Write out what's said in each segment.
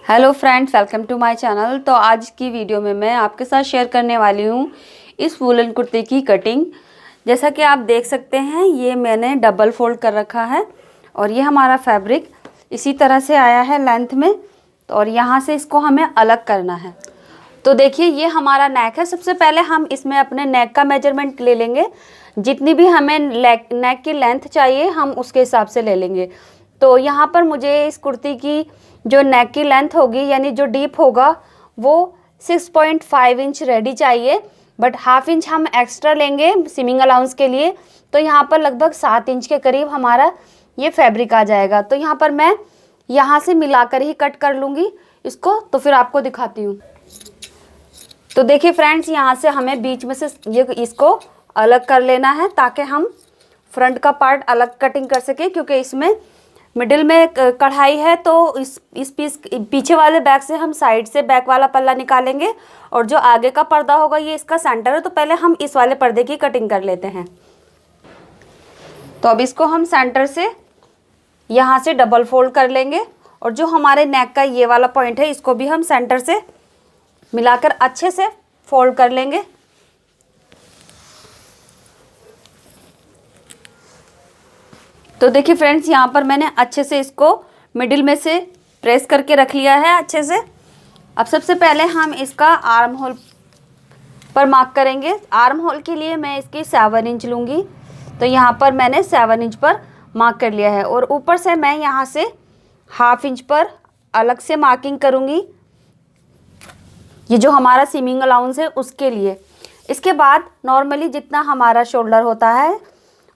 Hello friends, welcome to my channel. तो आज की वीडियो में मैं आपके साथ शेयर करने वाली हूँ इस वूलन कुर्ते की कटिंग। जैसा कि आप देख सकते हैं, ये मैंने डबल फोल्ड कर रखा है और ये हमारा फैब्रिक इसी तरह से आया है लेंथ में। और यहाँ से इसको हमें अलग करना है। तो देखिए, ये हमारा नेक है। सबसे पहले हम इसमें अपने नेक का मेजरमेंट ले लेंगे। जितनी भी हमें नेक की लेंथ चाहिए हम उसके हिसाब से ले लेंगे। तो यहाँ पर मुझे इस कुर्ती की जो नेक की लेंथ होगी, यानी जो डीप होगा, वो 6.5 इंच रेडी चाहिए। बट हाफ इंच हम एक्स्ट्रा लेंगे सिमिंग अलाउंस के लिए। तो यहाँ पर लगभग 7 इंच के करीब हमारा ये फैब्रिक आ जाएगा। तो यहाँ पर मैं यहाँ से मिलाकर ही कट कर लूँगी इसको, तो फिर आपको दिखाती हूँ। तो देखिए फ्रेंड्स, यहाँ से हमें बीच में से ये इसको अलग कर लेना है ताकि हम फ्रंट का पार्ट अलग कटिंग कर सकें, क्योंकि इसमें मिडिल में कढ़ाई है। तो इस पीस पीछे वाले बैक से हम साइड से बैक वाला पल्ला निकालेंगे और जो आगे का पर्दा होगा ये इसका सेंटर है। तो पहले हम इस वाले पर्दे की कटिंग कर लेते हैं। तो अब इसको हम सेंटर से यहाँ से डबल फोल्ड कर लेंगे और जो हमारे नेक का ये वाला पॉइंट है इसको भी हम सेंटर से मिलाकर अच्छे से फोल्ड कर लेंगे। तो देखिए फ्रेंड्स, यहाँ पर मैंने अच्छे से इसको मिडिल में से प्रेस करके रख लिया है अच्छे से। अब सबसे पहले हम इसका आर्म होल पर मार्क करेंगे। आर्म होल के लिए मैं इसकी 7 इंच लूँगी। तो यहाँ पर मैंने 7 इंच पर मार्क कर लिया है और ऊपर से मैं यहाँ से हाफ इंच पर अलग से मार्किंग करूँगी, ये जो हमारा सीमिंग अलाउंस है उसके लिए। इसके बाद नॉर्मली जितना हमारा शोल्डर होता है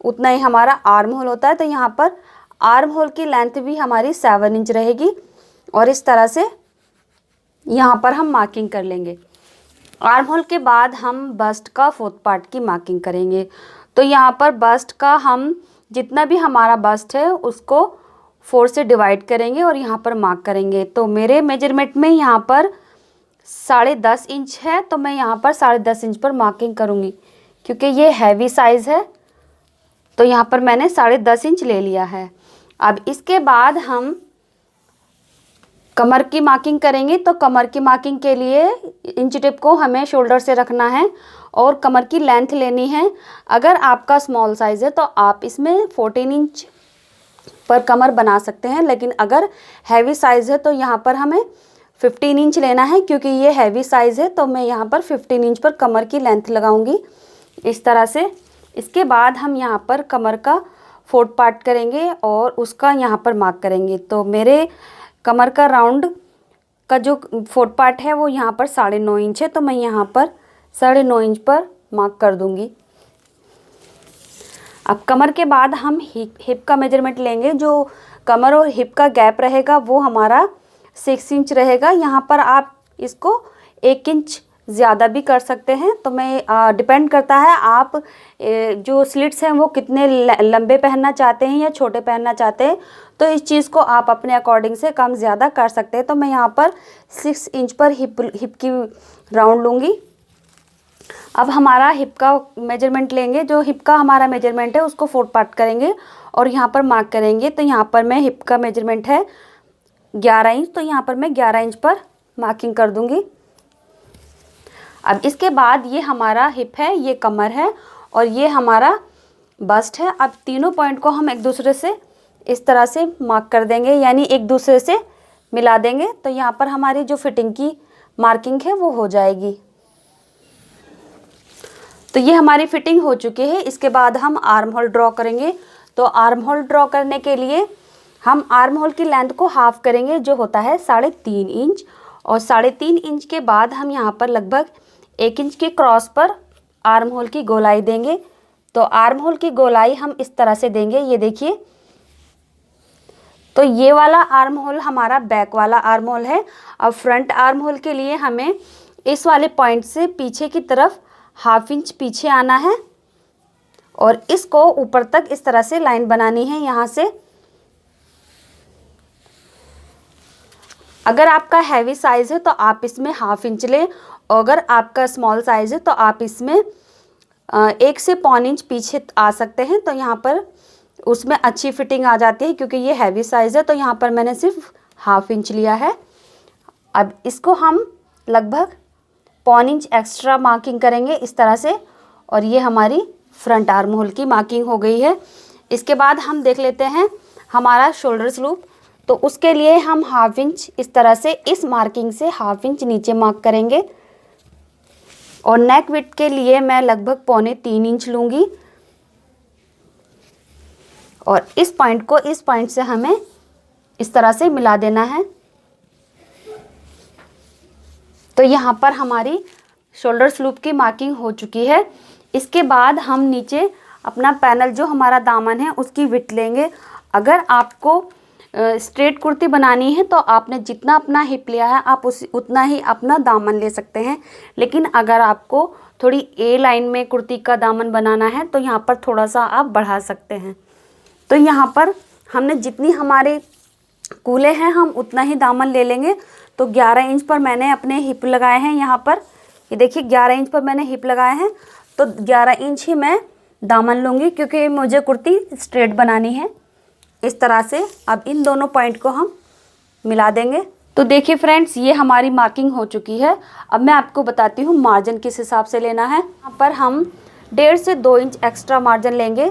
उतना ही हमारा आर्म होल होता है। तो यहाँ पर आर्म होल की लेंथ भी हमारी 7 इंच रहेगी और इस तरह से यहाँ पर हम मार्किंग कर लेंगे। आर्म होल के बाद हम बस्ट का 4th पार्ट की मार्किंग करेंगे। तो यहाँ पर बस्ट का हम जितना भी हमारा बस्ट है उसको 4 से डिवाइड करेंगे और यहाँ पर मार्क करेंगे। तो मेरे मेजरमेंट में यहाँ पर 10.5 इंच है, तो मैं यहाँ पर 10.5 इंच पर मार्किंग करूँगी क्योंकि ये हैवी साइज़ है। तो यहाँ पर मैंने 10.5 इंच ले लिया है। अब इसके बाद हम कमर की मार्किंग करेंगे। तो कमर की मार्किंग के लिए इंच टिप को हमें शोल्डर से रखना है और कमर की लेंथ लेनी है। अगर आपका स्मॉल साइज़ है तो आप इसमें 14 इंच पर कमर बना सकते हैं, लेकिन अगर हैवी साइज़ है तो यहाँ पर हमें 15 इंच लेना है। क्योंकि ये हैवी साइज़ है तो मैं यहाँ पर 15 इंच पर कमर की लेंथ लगाऊंगी इस तरह से। इसके बाद हम यहाँ पर कमर का 4th पार्ट करेंगे और उसका यहाँ पर मार्क करेंगे। तो मेरे कमर का राउंड का जो 4th पार्ट है वो यहाँ पर 9.5 इंच है, तो मैं यहाँ पर 9.5 इंच पर मार्क कर दूँगी। अब कमर के बाद हम हिप का मेजरमेंट लेंगे। जो कमर और हिप का गैप रहेगा वो हमारा 6 इंच रहेगा। यहाँ पर आप इसको 1 इंच ज़्यादा भी कर सकते हैं। तो मैं डिपेंड करता है आप जो स्लिट्स हैं वो कितने लंबे पहनना चाहते हैं या छोटे पहनना चाहते हैं। तो इस चीज़ को आप अपने अकॉर्डिंग से कम ज़्यादा कर सकते हैं। तो मैं यहाँ पर 6 इंच पर हिप की राउंड लूँगी। अब हमारा हिप का मेजरमेंट लेंगे। जो हिप का हमारा मेजरमेंट है उसको 4th पार्ट करेंगे और यहाँ पर मार्क करेंगे। तो यहाँ पर मैं हिप का मेजरमेंट है 11 इंच, तो यहाँ पर मैं 11 इंच पर मार्किंग कर दूँगी। अब इसके बाद ये हमारा हिप है, ये कमर है और ये हमारा बस्ट है। अब तीनों पॉइंट को हम एक दूसरे से इस तरह से मार्क कर देंगे, यानी एक दूसरे से मिला देंगे। तो यहाँ पर हमारी जो फिटिंग की मार्किंग है वो हो जाएगी। तो ये हमारी फिटिंग हो चुकी है। इसके बाद हम आर्म होल ड्रॉ करेंगे। तो आर्म होल ड्रॉ करने के लिए हम आर्म होल की लेंथ को हाफ करेंगे, जो होता है 3.5 इंच। और 3.5 इंच के बाद हम यहाँ पर लगभग 1 इंच के क्रॉस पर आर्म होल की गोलाई देंगे। तो आर्म होल की गोलाई हम इस तरह से देंगे, ये देखिए। तो ये वाला आर्म होल हमारा बैक वाला आर्म होल है। अब फ्रंट आर्म होल के लिए हमें इस वाले पॉइंट से पीछे की तरफ हाफ इंच पीछे आना है और इसको ऊपर तक इस तरह से लाइन बनानी है यहाँ से। अगर आपका हैवी साइज़ है तो आप इसमें हाफ इंच लें, और अगर आपका स्मॉल साइज़ है तो आप इसमें 1 से 1.25 इंच पीछे आ सकते हैं। तो यहाँ पर उसमें अच्छी फिटिंग आ जाती है। क्योंकि ये हैवी साइज़ है तो यहाँ पर मैंने सिर्फ हाफ इंच लिया है। अब इसको हम लगभग 1.25 इंच एक्स्ट्रा मार्किंग करेंगे इस तरह से, और ये हमारी फ्रंट आर्म होल की मार्किंग हो गई है। इसके बाद हम देख लेते हैं हमारा शोल्डर लूप। तो उसके लिए हम 1/2 इंच इस तरह से इस मार्किंग से 1/2 इंच नीचे मार्क करेंगे, और नेक विड्थ के लिए मैं लगभग 2.25 इंच लूँगी, और इस पॉइंट को इस पॉइंट से हमें इस तरह से मिला देना है। तो यहाँ पर हमारी शोल्डर लूप की मार्किंग हो चुकी है। इसके बाद हम नीचे अपना पैनल जो हमारा दामन है उसकी विड्थ लेंगे। अगर आपको स्ट्रेट कुर्ती बनानी है तो आपने जितना अपना हिप लिया है आप उतना ही अपना दामन ले सकते हैं, लेकिन अगर आपको थोड़ी ए लाइन में कुर्ती का दामन बनाना है तो यहाँ पर थोड़ा सा आप बढ़ा सकते हैं। तो यहाँ पर हमने जितनी हमारे कूले हैं हम उतना ही दामन ले लेंगे। तो 11 इंच पर मैंने अपने हिप लगाए हैं। यहाँ पर ये देखिए 11 इंच पर मैंने हिप लगाए हैं, तो 11 इंच ही मैं दामन लूँगी क्योंकि मुझे कुर्ती स्ट्रेट बनानी है। इस तरह से अब इन दोनों पॉइंट को हम मिला देंगे। तो देखिए फ्रेंड्स, ये हमारी मार्किंग हो चुकी है। अब मैं आपको बताती हूँ मार्जिन किस हिसाब से लेना है। यहाँ पर हम 1.5 से 2 इंच एक्स्ट्रा मार्जिन लेंगे,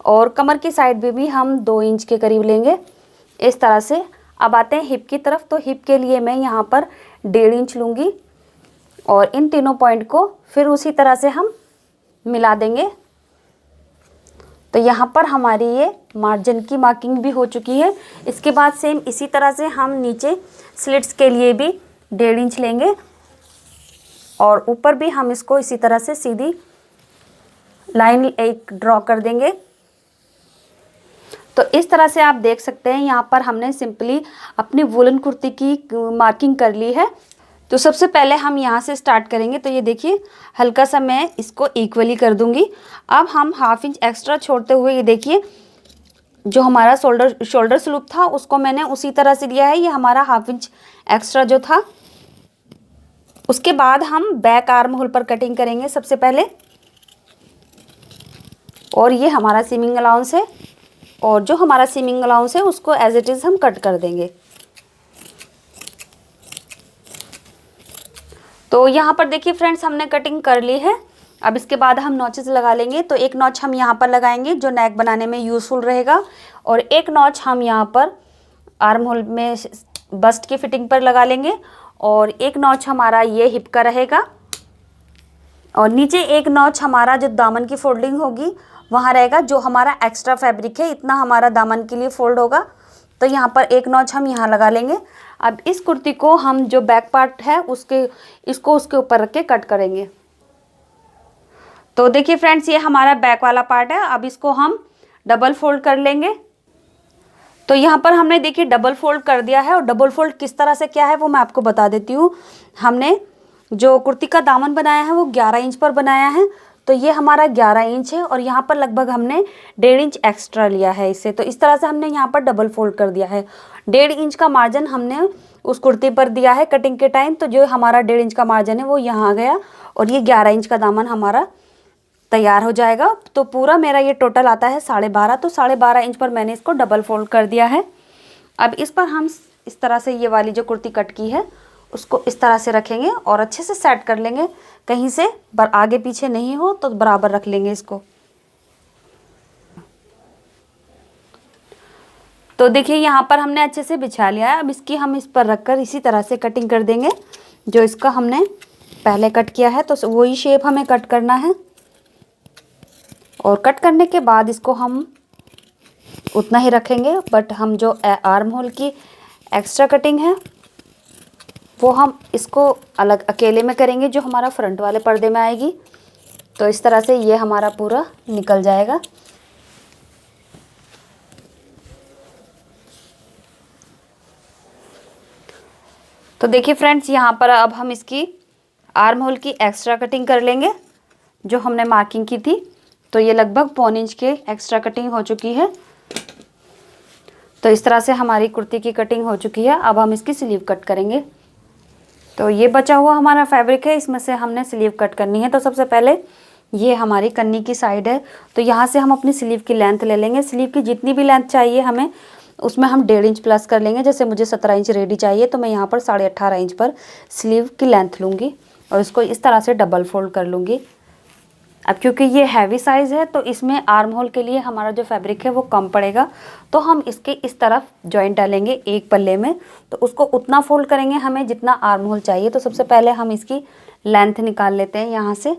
और कमर की साइड पे भी हम 2 इंच के करीब लेंगे इस तरह से। अब आते हैं हिप की तरफ। तो हिप के लिए मैं यहाँ पर 1.5 इंच लूँगी, और इन तीनों पॉइंट को फिर उसी तरह से हम मिला देंगे। तो यहाँ पर हमारी ये मार्जिन की मार्किंग भी हो चुकी है। इसके बाद सेम इसी तरह से हम नीचे स्लिट्स के लिए भी 1.5 इंच लेंगे, और ऊपर भी हम इसको इसी तरह से सीधी लाइन एक ड्रॉ कर देंगे। तो इस तरह से आप देख सकते हैं यहाँ पर हमने सिंपली अपनी वुलन कुर्ती की मार्किंग कर ली है। तो सबसे पहले हम यहाँ से स्टार्ट करेंगे। तो ये देखिए हल्का सा मैं इसको इक्वली कर दूंगी। अब हम 1/2 इंच एक्स्ट्रा छोड़ते हुए ये देखिए जो हमारा शोल्डर लूप था उसको मैंने उसी तरह से लिया है। ये हमारा 1/2 इंच एक्स्ट्रा जो था। उसके बाद हम बैक आर्म होल पर कटिंग करेंगे सबसे पहले, और ये हमारा सीमिंग अलाउंस है, और जो हमारा सीमिंग अलाउंस है उसको एज इट इज़ हम कट कर देंगे। तो यहाँ पर देखिए फ्रेंड्स हमने कटिंग कर ली है। अब इसके बाद हम नॉचेस लगा लेंगे। तो एक नॉच हम यहाँ पर लगाएंगे जो नेक बनाने में यूज़फुल रहेगा, और एक नॉच हम यहाँ पर आर्म होल में बस्ट की फिटिंग पर लगा लेंगे, और एक नॉच हमारा ये हिप का रहेगा, और नीचे एक नॉच हमारा जो दामन की फोल्डिंग होगी वहाँ रहेगा। जो हमारा एक्स्ट्रा फैब्रिक है इतना हमारा दामन के लिए फोल्ड होगा, तो यहाँ पर एक नॉच हम यहाँ लगा लेंगे। अब इस कुर्ती को हम जो बैक पार्ट है इसको उसके ऊपर रख के कट करेंगे। तो देखिए फ्रेंड्स ये हमारा बैक वाला पार्ट है। अब इसको हम डबल फोल्ड कर लेंगे। तो यहाँ पर हमने देखिए डबल फोल्ड कर दिया है, और डबल फोल्ड किस तरह से क्या है वो मैं आपको बता देती हूँ। हमने जो कुर्ती का दामन बनाया है वो 11 इंच पर बनाया है। तो ये हमारा 11 इंच है, और यहाँ पर लगभग हमने 1.5 इंच एक्स्ट्रा लिया है इससे। तो इस तरह से हमने यहाँ पर डबल फोल्ड कर दिया है। 1.5 इंच का मार्जिन हमने उस कुर्ती पर दिया है कटिंग के टाइम। तो जो हमारा 1.5 इंच का मार्जिन है वो यहाँ आ गया, और ये 11 इंच का दामन हमारा तैयार हो जाएगा। तो पूरा मेरा ये टोटल आता है 12.5। तो 12.5 इंच पर मैंने इसको डबल फोल्ड कर दिया है। अब इस पर हम इस तरह से ये वाली जो कुर्ती कट की है उसको इस तरह से रखेंगे, और अच्छे से सेट कर लेंगे, कहीं से आगे पीछे नहीं हो, तो बराबर रख लेंगे इसको। तो देखिए यहाँ पर हमने अच्छे से बिछा लिया है। अब इसकी हम इस पर रखकर इसी तरह से कटिंग कर देंगे जो इसका हमने पहले कट किया है। तो वही शेप हमें कट करना है, और कट करने के बाद इसको हम उतना ही रखेंगे, बट हम जो आर्म होल की एक्स्ट्रा कटिंग है वो हम इसको अलग अकेले में करेंगे जो हमारा फ्रंट वाले पर्दे में आएगी। तो इस तरह से ये हमारा पूरा निकल जाएगा। तो देखिए फ्रेंड्स यहाँ पर अब हम इसकी आर्म होल की एक्स्ट्रा कटिंग कर लेंगे जो हमने मार्किंग की थी। तो ये लगभग 1.25 इंच के एक्स्ट्रा कटिंग हो चुकी है। तो इस तरह से हमारी कुर्ती की कटिंग हो चुकी है। अब हम इसकी स्लीव कट करेंगे। तो ये बचा हुआ हमारा फैब्रिक है, इसमें से हमने स्लीव कट करनी है। तो सबसे पहले ये हमारी कन्नी की साइड है, तो यहाँ से हम अपनी स्लीव की लेंथ ले लेंगे। स्लीव की जितनी भी लेंथ चाहिए हमें उसमें हम 1.5 इंच प्लस कर लेंगे। जैसे मुझे 17 इंच रेडी चाहिए तो मैं यहाँ पर 18.5 इंच पर स्लीव की लेंथ लूँगी और इसको इस तरह से डबल फोल्ड कर लूँगी। अब क्योंकि ये हैवी साइज़ है तो इसमें आर्म होल के लिए हमारा जो फैब्रिक है वो कम पड़ेगा, तो हम इसके इस तरफ जॉइंट डालेंगे एक पल्ले में, तो उसको उतना फोल्ड करेंगे हमें जितना आर्म होल चाहिए। तो सबसे पहले हम इसकी लेंथ निकाल लेते हैं यहाँ से।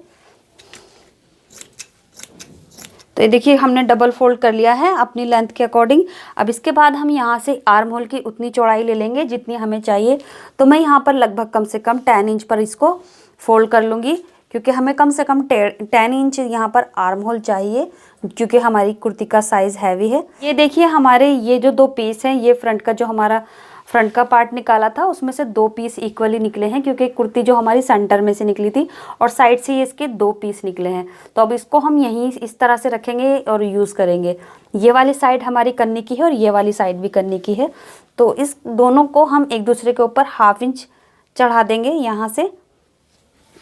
तो ये देखिए हमने डबल फोल्ड कर लिया है अपनी लेंथ के अकॉर्डिंग। अब इसके बाद हम यहाँ से आर्म होल की उतनी चौड़ाई ले लेंगे जितनी हमें चाहिए। तो मैं यहाँ पर लगभग कम से कम 10 इंच पर इसको फोल्ड कर लूँगी, क्योंकि हमें कम से कम 10 इंच यहाँ पर आर्म होल चाहिए, क्योंकि हमारी कुर्ती का साइज़ हैवी है। ये देखिए हमारे ये जो 2 पीस हैं, ये फ्रंट का जो हमारा फ्रंट का पार्ट निकाला था उसमें से 2 पीस इक्वली निकले हैं, क्योंकि कुर्ती जो हमारी सेंटर में से निकली थी और साइड से ये इसके 2 पीस निकले हैं। तो अब इसको हम यहीं इस तरह से रखेंगे और यूज़ करेंगे। ये वाली साइड हमारी कन्नी की है और ये वाली साइड भी कन्नी की है, तो इस दोनों को हम एक दूसरे के ऊपर 1/2 इंच चढ़ा देंगे यहाँ से,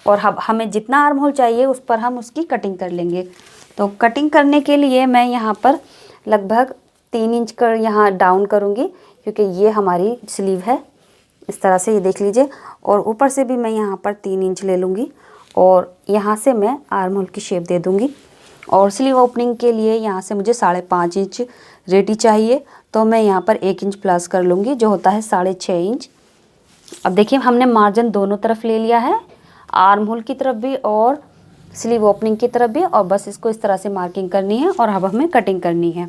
और हमें जितना आर्म होल चाहिए उस पर हम उसकी कटिंग कर लेंगे। तो कटिंग करने के लिए मैं यहाँ पर लगभग 3 इंच कर यहाँ डाउन करूँगी, क्योंकि ये हमारी स्लीव है इस तरह से, ये देख लीजिए। और ऊपर से भी मैं यहाँ पर 3 इंच ले लूँगी और यहाँ से मैं आर्म होल की शेप दे दूँगी। और स्लीव ओपनिंग के लिए यहाँ से मुझे 5.5 इंच रेडी चाहिए, तो मैं यहाँ पर 1 इंच प्लस कर लूँगी, जो होता है 6.5 इंच। अब देखिए हमने मार्जिन दोनों तरफ ले लिया है, आर्म होल की तरफ भी और स्लीव ओपनिंग की तरफ भी, और बस इसको इस तरह से मार्किंग करनी है और अब हमें कटिंग करनी है।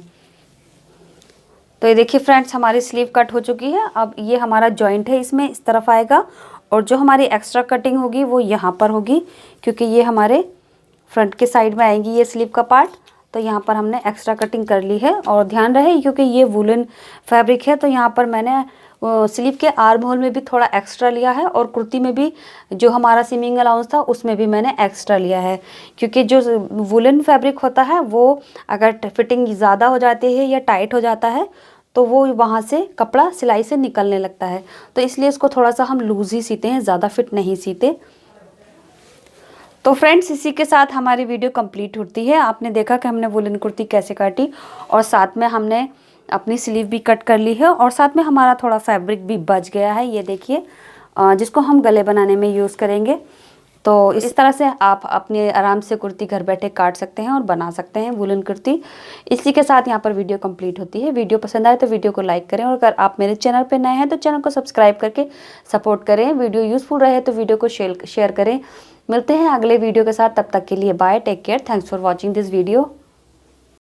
तो ये देखिए फ्रेंड्स हमारी स्लीव कट हो चुकी है। अब ये हमारा जॉइंट है, इसमें इस तरफ आएगा, और जो हमारी एक्स्ट्रा कटिंग होगी वो यहाँ पर होगी, क्योंकि ये हमारे फ्रंट के साइड में आएंगी ये स्लीव का पार्ट। तो यहाँ पर हमने एक्स्ट्रा कटिंग कर ली है। और ध्यान रहे क्योंकि ये वुलन फैब्रिक है, तो यहाँ पर मैंने स्लीव के आर्म होल में भी थोड़ा एक्स्ट्रा लिया है, और कुर्ती में भी जो हमारा सीमिंग अलाउंस था उसमें भी मैंने एक्स्ट्रा लिया है, क्योंकि जो वुलन फैब्रिक होता है वो अगर फिटिंग ज़्यादा हो जाती है या टाइट हो जाता है तो वो वहाँ से कपड़ा सिलाई से निकलने लगता है। तो इसलिए इसको थोड़ा सा हम लूज़ ही सीते हैं, ज़्यादा फिट नहीं सीते। तो फ्रेंड्स इसी के साथ हमारी वीडियो कंप्लीट होती है। आपने देखा कि हमने वुलन कुर्ती कैसे काटी, और साथ में हमने अपनी स्लीव भी कट कर ली है, और साथ में हमारा थोड़ा फैब्रिक भी बच गया है, ये देखिए, जिसको हम गले बनाने में यूज़ करेंगे। तो इस तरह से आप अपने आराम से कुर्ती घर बैठे काट सकते हैं और बना सकते हैं वुलन कुर्ती। इसी के साथ यहाँ पर वीडियो कंप्लीट होती है। वीडियो पसंद आए तो वीडियो को लाइक करें, और अगर आप मेरे चैनल पर नए हैं तो चैनल को सब्सक्राइब करके सपोर्ट करें। वीडियो यूज़फुल रहे तो वीडियो को शेयर करें। मिलते हैं अगले वीडियो के साथ, तब तक के लिए bye, take care, thanks for watching this video.